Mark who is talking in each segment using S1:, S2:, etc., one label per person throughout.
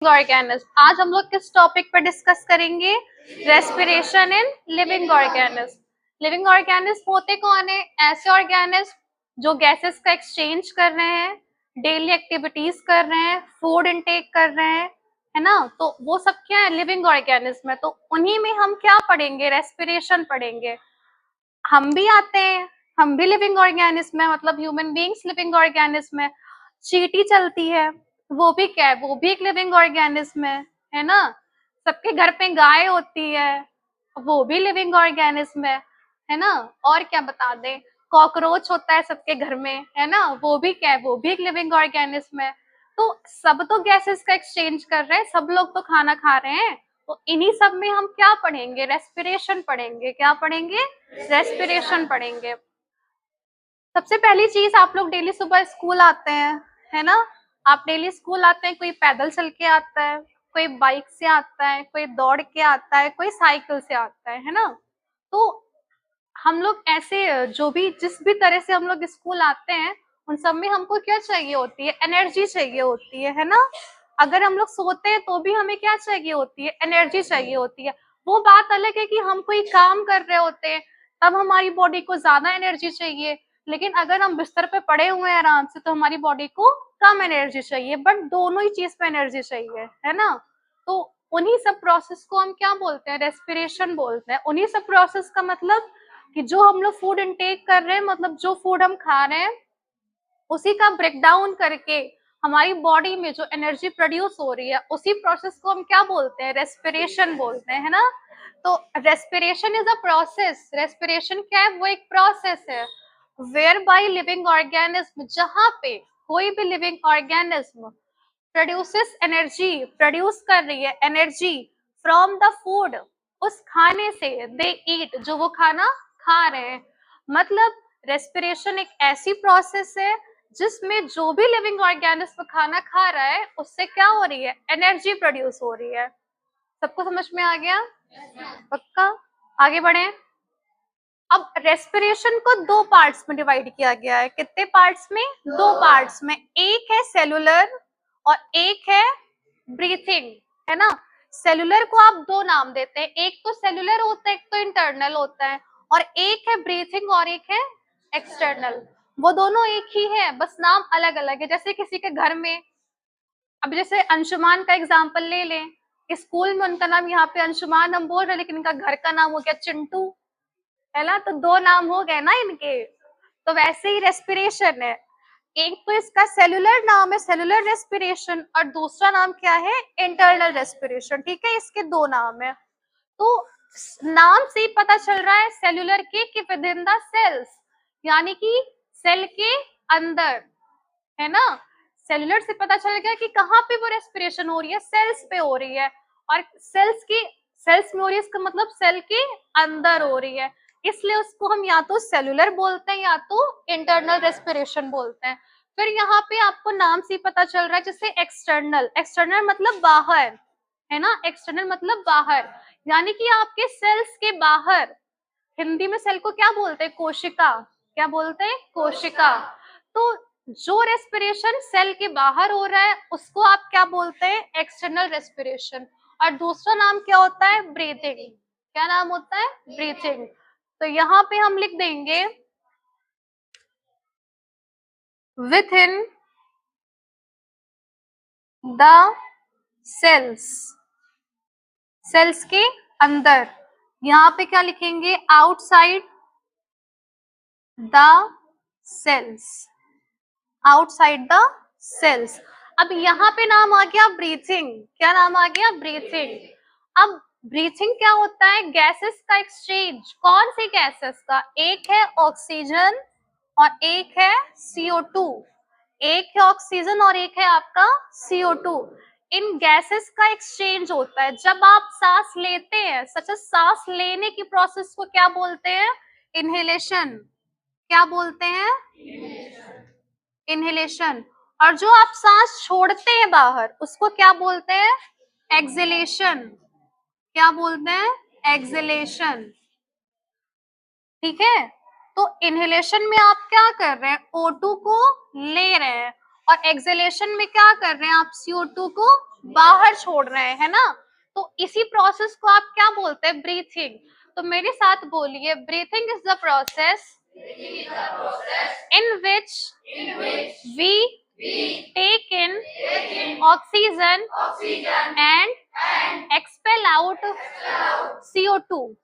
S1: Organism. आज हम लोग किस टॉपिक पर डिस्कस करेंगे? Respiration in living organism. Living organism होते कौन है? ऐसे ऑर्गेनिज्म जो गैसेस का एक्सचेंज कर रहे हैं, डेली एक्टिविटीज कर रहे हैं, फूड इनटेक कर रहे हैं, है ना? तो वो सब क्या है? लिविंग ऑर्गेनिज्म है। तो उन्हीं में हम क्या पढ़ेंगे? रेस्पिरेशन पढ़ेंगे। हम भी आते हैं, हम भी लिविंग ऑर्गेनिज्म है, मतलब ह्यूमन बीइंग्स लिविंग ऑर्गेनिज्म है। चींटी चलती है, वो भी क्या है? वो भी एक लिविंग ऑर्गेनिज्म है ना? सबके घर पे गाय होती है, वो भी लिविंग ऑर्गेनिज्म है ना? और क्या बता दें? कॉकरोच होता है सबके घर में, है ना? वो भी क्या है? वो भी एक लिविंग ऑर्गेनिज्म है। तो सब तो गैसेस का एक्सचेंज कर रहे हैं, सब लोग तो खाना खा रहे हैं। तो इन्हीं सब में हम क्या पढ़ेंगे? रेस्पिरेशन पढ़ेंगे। क्या पढ़ेंगे? रेस्पिरेशन पढ़ेंगे। सबसे पहली चीज, आप लोग डेली सुबह स्कूल आते हैं, है ना? आप डेली स्कूल आते हैं, कोई पैदल चल के आता है, कोई बाइक से आता है, कोई दौड़ के आता है, कोई साइकिल से आता है ना? तो हम लोग ऐसे जो भी जिस भी तरह से हम लोग स्कूल आते हैं, उन सब में हमको क्या चाहिए होती है? एनर्जी चाहिए होती है ना? अगर हम लोग सोते हैं तो भी हमें क्या चाहिए होती है? एनर्जी चाहिए होती है। वो बात अलग है कि हम कोई काम कर रहे होते हैं, तब हमारी बॉडी को ज्यादा एनर्जी चाहिए, लेकिन अगर हम बिस्तर पे पड़े हुए हैं आराम से, तो हमारी बॉडी को कम एनर्जी चाहिए। बट दोनों ही चीज पे एनर्जी चाहिए, है ना? तो उन्हीं सब प्रोसेस को हम क्या बोलते हैं? रेस्पिरेशन बोलते हैं। उन्हीं सब प्रोसेस का मतलब कि जो हम लोग फूड इनटेक कर रहे हैं, मतलब जो फूड हम खा रहे हैं, उसी का ब्रेक डाउन करके हमारी बॉडी में जो एनर्जी प्रोड्यूस हो रही है, उसी प्रोसेस को हम क्या बोलते हैं? रेस्पिरेशन बोलते हैं, है ना? तो respiration is a process. Respiration क्या है? वो एक प्रोसेस है वेयर बाई लिविंग ऑर्गेनिज्म, जहां पे कोई भी living organism produces energy, produce कर रही है एनर्जी फ्रॉम द फूड, उस खाने से, दे ईट, जो वो खाना खा रहे हैं। मतलब रेस्पिरेशन एक ऐसी प्रोसेस है जिसमें जो भी लिविंग ऑर्गेनिज्म खाना खा रहा है, उससे क्या हो रही है? एनर्जी प्रोड्यूस हो रही है। सबको समझ में आ गया? पक्का? आगे बढ़े। अब रेस्पिरेशन को दो पार्ट्स में डिवाइड किया गया है। कितने पार्ट्स में? दो पार्ट्स में। एक है सेलुलर और एक है ब्रीथिंग, है ना? सेलुलर को आप दो नाम देते हैं, एक तो सेलुलर होता है, एक तो इंटरनल होता है, और एक है ब्रीथिंग और एक है एक्सटर्नल। वो दोनों एक ही है, बस नाम अलग अलग है। जैसे किसी के घर में, अब जैसे अंशुमान का एग्जाम्पल ले लें, स्कूल में उनका नाम यहाँ पे अंशुमान हम बोल रहे हैं, लेकिन इनका घर का नाम हो गया चिंटू, है ना? तो दो नाम हो गए ना इनके। तो वैसे ही रेस्पिरेशन है, एक तो इसका सेलुलर नाम है सेलुलर रेस्पिरेशन, और दूसरा नाम क्या है? Internal respiration. ठीक है, इसके दो नाम है। तो नाम से ही पता चल रहा है सेलुलर के कि विद इन द सेल्स, यानी कि सेल के अंदर, है ना? सेलुलर से पता चल गया कि कहाँ पे वो रेस्पिरेशन हो रही है? सेल्स पे हो रही है। और सेल्स में हो रही है, इसका मतलब सेल के अंदर हो रही है, इसलिए उसको हम या तो सेलुलर बोलते हैं या तो इंटरनल रेस्पिरेशन बोलते हैं। फिर यहाँ पे आपको नाम से पता चल रहा है, जैसे एक्सटर्नल। एक्सटर्नल मतलब बाहर, है ना? एक्सटर्नल मतलब बाहर, यानी कि आपके सेल्स के बाहर। हिंदी में सेल को क्या बोलते हैं? कोशिका। क्या बोलते हैं? कोशिका। तो जो रेस्पिरेशन सेल के बाहर हो रहा है, उसको आप क्या बोलते हैं? External respiration. और दूसरा नाम क्या होता है? ब्रीथिंग। क्या नाम होता है? ब्रीथिंग। तो यहाँ पे हम लिख देंगे within the cells, cells के अंदर। यहाँ पे क्या लिखेंगे? Outside the cells, outside the cells. अब यहाँ पे नाम आ गया ब्रीथिंग। क्या नाम आ गया? ब्रीथिंग। अब ब्रीथिंग क्या होता है? गैसेस का एक्सचेंज। कौन सी गैसेस का? एक है ऑक्सीजन और एक है CO2। एक है ऑक्सीजन और एक है आपका CO2। इन गैसेस का एक्सचेंज होता है जब आप सांस लेते हैं। सच सांस लेने की प्रोसेस को क्या बोलते हैं? इनहेलेशन। क्या बोलते हैं? इनहेलेशन। और जो आप सांस छोड़ते हैं बाहर, उसको क्या बोलते हैं? एक्सहेलेशन। क्या बोलते हैं? एक्सहेलेशन। ठीक है, तो इनहेलेशन में आप क्या कर रहे हैं? O2 को ले रहे हैं, और एक्सहेलेशन में क्या कर रहे हैं? आप CO2 को बाहर छोड़ रहे हैं, है ना। तो इसी प्रोसेस को आप क्या बोलते हैं? ब्रीथिंग। तो मेरे साथ बोलिए, breathing is the process in which we take in oxygen and expel out CO2।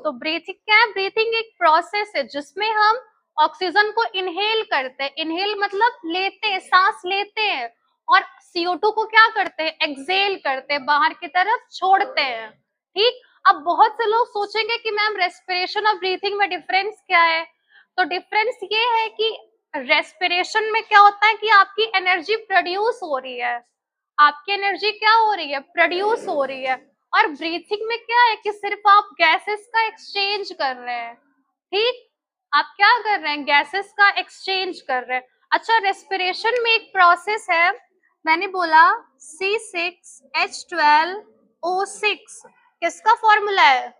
S1: तो ब्रीथिंग क्या है? ब्रीथिंग एक प्रोसेस है जिसमें हम ऑक्सीजन को इनहेल करते हैं। इनहेल मतलब लेते हैं, सांस लेते हैं, और CO2 को क्या करते हैं? एक्सेल करते हैं, बाहर की तरफ छोड़ते हैं। ठीक। अब बहुत से लोग सोचेंगे कि मैम रेस्पिरेशन और ब्रीथिंग में डिफरेंस क्या है? तो डिफरेंस ये है कि रेस्पिरेशन में क्या होता है कि आपकी एनर्जी प्रोड्यूस हो रही है, आपकी एनर्जी क्या हो रही है? प्रोड्यूस हो रही है। और ब्रीथिंग में क्या है कि सिर्फ आप गैसेस का एक्सचेंज कर रहे हैं। ठीक। आप क्या कर रहे हैं? गैसेस का एक्सचेंज कर रहे हैं। अच्छा, रेस्पिरेशन में एक प्रोसेस है, मैंने बोला C6H12O6, किसका फॉर्मूला है?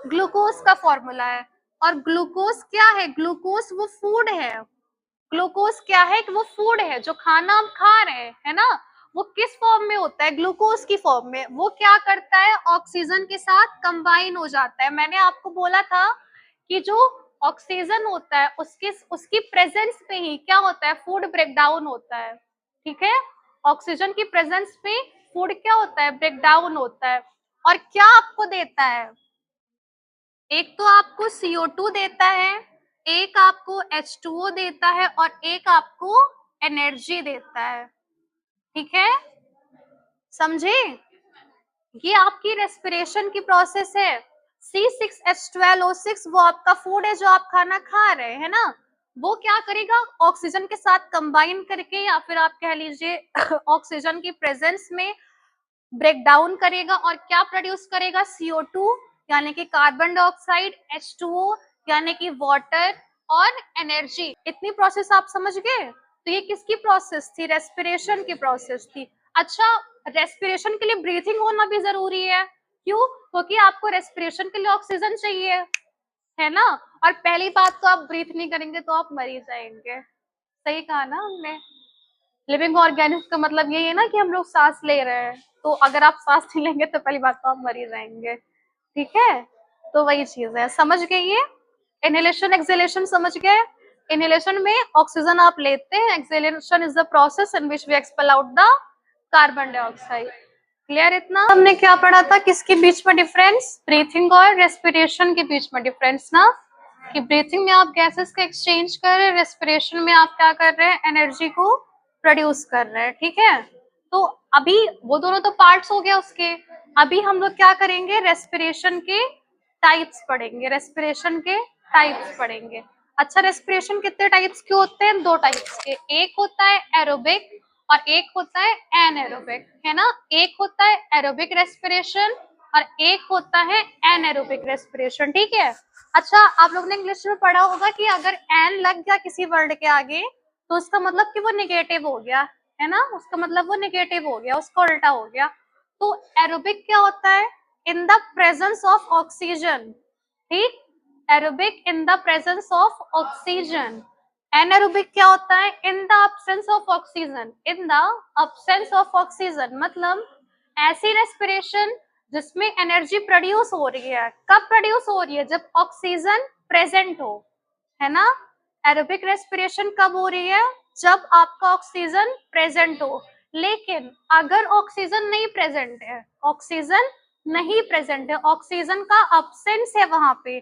S1: ग्लूकोज का फॉर्मूला है। और ग्लूकोज क्या है? ग्लूकोज वो फूड है। ग्लूकोज क्या है? कि वो फूड है, जो खाना हम खा रहे हैं, है ना। वो किस फॉर्म में होता है? ग्लूकोज की फॉर्म में। वो क्या करता है? ऑक्सीजन के साथ कंबाइन हो जाता है। मैंने आपको बोला था कि जो ऑक्सीजन होता है उसकी प्रेजेंस पे ही क्या होता है? फूड ब्रेक डाउन होता है। ठीक है। ऑक्सीजन की प्रेजेंस पे फूड क्या होता है? ब्रेक डाउन होता है। और क्या आपको देता है? एक तो आपको CO2 देता है, एक आपको H2O देता है, और एक आपको एनर्जी देता है। ठीक है, समझे? ये आपकी रेस्पिरेशन की प्रोसेस है। C6H12O6 वो आपका फूड है जो आप खाना खा रहे हैं, है ना। वो क्या करेगा? ऑक्सीजन के साथ कंबाइन करके, या फिर आप कह लीजिए ऑक्सीजन की प्रेजेंस में ब्रेक डाउन करेगा, और क्या प्रोड्यूस करेगा? CO2 यानी कि कार्बन डाइऑक्साइड, H2O यानी कि वाटर, और एनर्जी। इतनी प्रोसेस आप समझ गए? तो ये किसकी प्रोसेस थी? रेस्पिरेशन की प्रोसेस थी। अच्छा, रेस्पिरेशन के लिए ब्रीथिंग होना भी जरूरी है। क्यों? क्योंकि आपको रेस्पिरेशन के लिए ऑक्सीजन चाहिए, है ना। और पहली बात तो आप ब्रीथ नहीं करेंगे तो आप मर ही जाएंगे। सही कहा ना हमने। लिविंग ऑर्गेनिज्म का मतलब यही है ना कि हम लोग सांस ले रहे हैं, तो अगर आप सांस नहीं लेंगे तो पहली बात तो आप मर ही जाएंगे। ठीक है, तो वही चीज है। समझ गए ये? इनहेलेशन एक्सहेलेशन समझ गए? इनहेलेशन में ऑक्सीजन आप लेते हैं, exhalation is the process in which we expel out the carbon dioxide. Clear? इतना हमने क्या पढ़ा था? किसके बीच में डिफरेंस? ब्रीथिंग और रेस्पिरेशन के बीच में डिफरेंस ना, कि ब्रीथिंग में आप गैसेस का एक्सचेंज कर रहे हैं, रेस्पिरेशन में आप क्या कर रहे हैं? एनर्जी को प्रोड्यूस कर रहे हैं। ठीक है, तो अभी वो दोनों तो पार्ट्स हो गया उसके। अभी हम लोग क्या करेंगे? रेस्पिरेशन के टाइप्स पढ़ेंगे, रेस्पिरेशन के टाइप्स पढ़ेंगे। अच्छा, रेस्पिरेशन कितने टाइप्स के होते हैं? 2 टाइप्स के। एक होता है एरोबिक और एक होता है एनएरोबिक, है ना। एक होता है एरोबिक रेस्पिरेशन और एक होता है एनएरोबिक रेस्पिरेशन। ठीक है। अच्छा, आप लोग ने इंग्लिश में पढ़ा होगा कि अगर एन लग गया किसी वर्ड के आगे तो उसका मतलब कि वो निगेटिव हो गया, है ना। उसका मतलब वो निगेटिव हो गया, उसका उल्टा हो गया। तो एरोबिक क्या होता है? In the presence of oxygen. ठीक। Aerobic in the presence of oxygen. Anaerobic क्या होता है? In the absence of oxygen. In the absence of oxygen मतलब ऐसी रेस्पिरेशन जिसमें एनर्जी प्रोड्यूस हो रही है। कब प्रोड्यूस हो रही है? जब ऑक्सीजन प्रेजेंट हो, है ना। एरोबिक रेस्पिरेशन कब हो रही है? जब आपका ऑक्सीजन प्रेजेंट हो। लेकिन अगर ऑक्सीजन नहीं प्रेजेंट है, ऑक्सीजन नहीं प्रेजेंट है, ऑक्सीजन का अब्सेंस है वहां पे,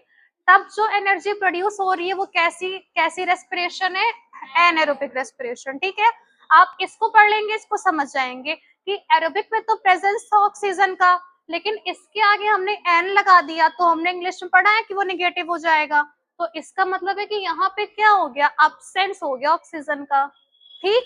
S1: तब जो एनर्जी प्रोड्यूस हो रही है वो कैसी कैसी रेस्पिरेशन है? Anaerobic respiration. ठीक है, आप इसको पढ़ लेंगे, इसको समझ जाएंगे कि एरोबिक में तो प्रेजेंस था ऑक्सीजन का, लेकिन इसके आगे हमने एन लगा दिया तो हमने इंग्लिश में पढ़ा है कि वो निगेटिव हो जाएगा। तो इसका मतलब है कि यहाँ पे क्या हो गया? अब्सेंस हो गया ऑक्सीजन का। ठीक।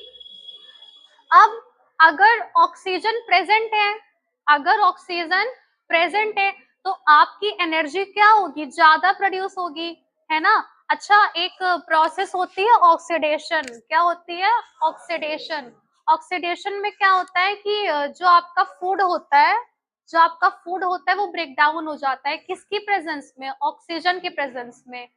S1: अब अगर ऑक्सीजन प्रेजेंट है, अगर ऑक्सीजन प्रेजेंट है तो आपकी एनर्जी क्या होगी? ज्यादा प्रोड्यूस होगी, है ना। अच्छा, एक प्रोसेस होती है ऑक्सीडेशन। क्या होती है? ऑक्सीडेशन। ऑक्सीडेशन में क्या होता है कि जो आपका फूड होता है, जो आपका फूड होता है वो ब्रेक डाउन हो जाता है। किसकी प्रेजेंस में? ऑक्सीजन की प्रेजेंस में।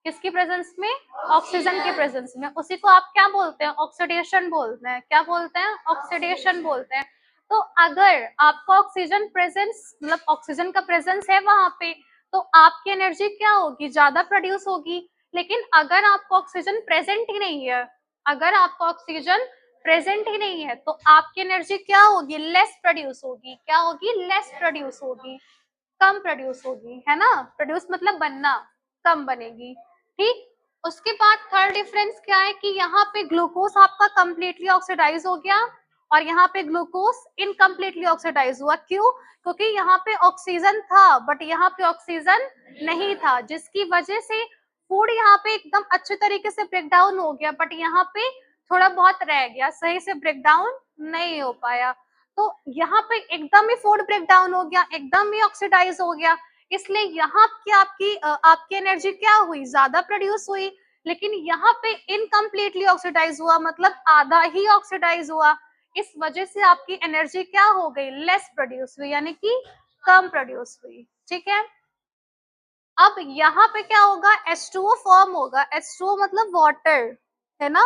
S1: किसकी प्रेजेंस में? ऑक्सीजन की प्रेजेंस में। उसी को आप क्या बोलते हैं? ऑक्सीडेशन बोलते हैं। क्या बोलते हैं? ऑक्सीडेशन बोलते हैं। तो अगर आपका ऑक्सीजन प्रेजेंस मतलब ऑक्सीजन का प्रेजेंस है वहां पे, तो आपकी एनर्जी क्या होगी, ज्यादा प्रोड्यूस होगी। लेकिन अगर आपको ऑक्सीजन प्रेजेंट ही नहीं है, अगर आपको ऑक्सीजन प्रेजेंट ही नहीं है, तो आपकी एनर्जी क्या होगी, लेस प्रोड्यूस होगी। क्या होगी, लेस प्रोड्यूस होगी, कम प्रोड्यूस होगी, है ना। प्रोड्यूस मतलब बनना, कम बनेगी। ठीक। उसके बाद थर्ड डिफरेंस क्या है कि यहाँ पे ग्लूकोज आपका कंप्लीटली ऑक्सीडाइज हो गया और यहाँ पे ग्लूकोज इनकम्प्लीटली ऑक्सीडाइज हुआ। क्यों? क्योंकि यहाँ पे ऑक्सीजन था बट यहाँ पे ऑक्सीजन नहीं था, जिसकी वजह से फूड यहाँ पे एकदम अच्छे तरीके से ब्रेक डाउन हो गया, बट यहाँ पे थोड़ा बहुत रह गया, सही से ब्रेक डाउन नहीं हो पाया। तो यहाँ पे एकदम ही फूड ब्रेक डाउन हो गया, एकदम ही ऑक्सीडाइज हो गया, इसलिए यहाँ की आपकी एनर्जी क्या हुई, ज्यादा प्रोड्यूस हुई। लेकिन यहाँ पे इनकम्प्लीटली ऑक्सीडाइज हुआ, मतलब आधा ही ऑक्सीडाइज हुआ। इस वजह से आपकी एनर्जी क्या हो गई, लेस प्रोड्यूस हुई, यानी कि कम प्रोड्यूस हुई। ठीक है। अब यहाँ पे क्या होगा, H2O फॉर्म होगा। H2O मतलब वाटर, है ना।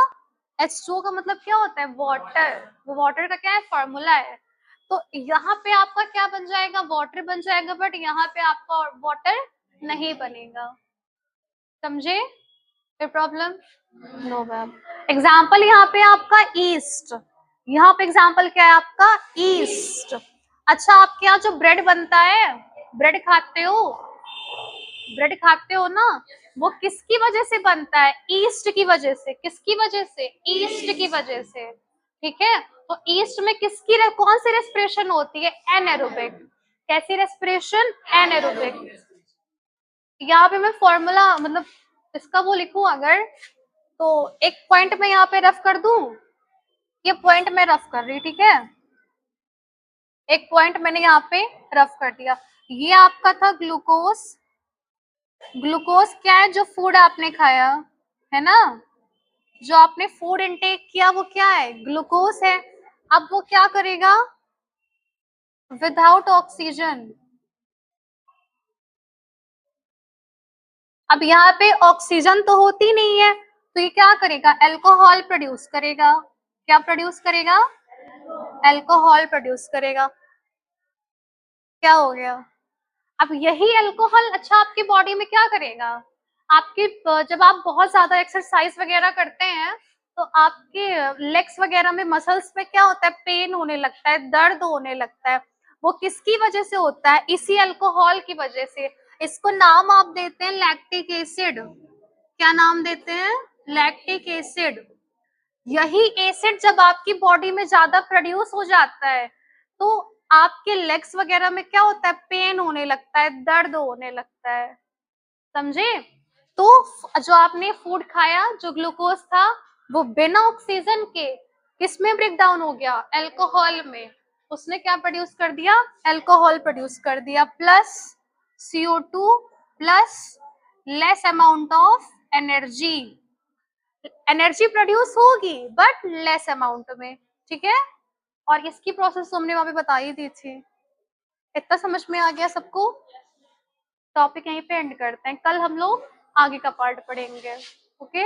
S1: H2O का मतलब क्या होता है, वाटर। वो वाटर का क्या है, फॉर्मूला है। तो यहाँ पे आपका क्या बन जाएगा, वाटर बन जाएगा, बट यहाँ पे आपका वाटर नहीं बनेगा। समझे फिर प्रॉब्लम? No ma'am. एग्जाम्पल यहाँ पे आपका ईस्ट, यहाँ पे एग्जाम्पल क्या है आपका, ईस्ट। अच्छा, आपके यहाँ जो ब्रेड बनता है, ब्रेड खाते हो, ब्रेड खाते हो ना, वो किसकी वजह से बनता है, ईस्ट की वजह से। किसकी वजह से, ईस्ट की वजह से। ठीक है। तो ईस्ट में कौन सी रेस्पिरेशन होती है, एनएरोबिक। कैसी रेस्पिरेशन, एनएरोबिक। यहाँ पे मैं फॉर्मूला मतलब इसका वो लिखूं अगर, तो एक पॉइंट में यहाँ पे रफ कर दूं, ये पॉइंट में रफ कर रही, ठीक है। एक पॉइंट मैंने यहाँ पे रफ कर दिया। ये आपका था ग्लूकोज। ग्लूकोज क्या है, जो फूड आपने खाया, है ना, जो आपने फूड इनटेक किया वो क्या है, ग्लूकोज है। अब वो क्या करेगा, विदाउट ऑक्सीजन। अब यहाँ पे ऑक्सीजन तो होती नहीं है, तो ये क्या करेगा, अल्कोहल प्रोड्यूस करेगा। क्या प्रोड्यूस करेगा, अल्कोहल प्रोड्यूस करेगा। क्या हो गया, अब यही अल्कोहल अच्छा आपकी बॉडी में क्या करेगा, आपकी जब आप बहुत ज्यादा एक्सरसाइज वगैरह करते हैं, तो आपके लेग्स वगैरह में मसल्स में क्या होता है, पेन होने लगता है, दर्द होने लगता है। वो किसकी वजह से होता है, इसी अल्कोहल की वजह से। इसको नाम आप देते हैं लैक्टिक एसिड। क्या नाम देते हैं, लैक्टिक एसिड। यही एसिड जब आपकी बॉडी में ज्यादा प्रोड्यूस हो जाता है, तो आपके लेग्स वगैरह में क्या होता है, पेन होने लगता है, दर्द होने लगता है। समझे। तो जो आपने फूड खाया, जो ग्लूकोज था, वो बिना ऑक्सीजन के किस में ब्रेक डाउन हो गया, अल्कोहल में। उसने क्या प्रोड्यूस कर दिया, अल्कोहल प्रोड्यूस कर दिया, plus CO2 plus less amount of energy. Energy produce होगी बट लेस अमाउंट में। ठीक है। और इसकी प्रोसेस तो हमने वहां पे बता ही दी थी। इतना समझ में आ गया सबको। टॉपिक यहीं पे एंड करते हैं, कल हम लोग आगे का पार्ट पढ़ेंगे। ओके।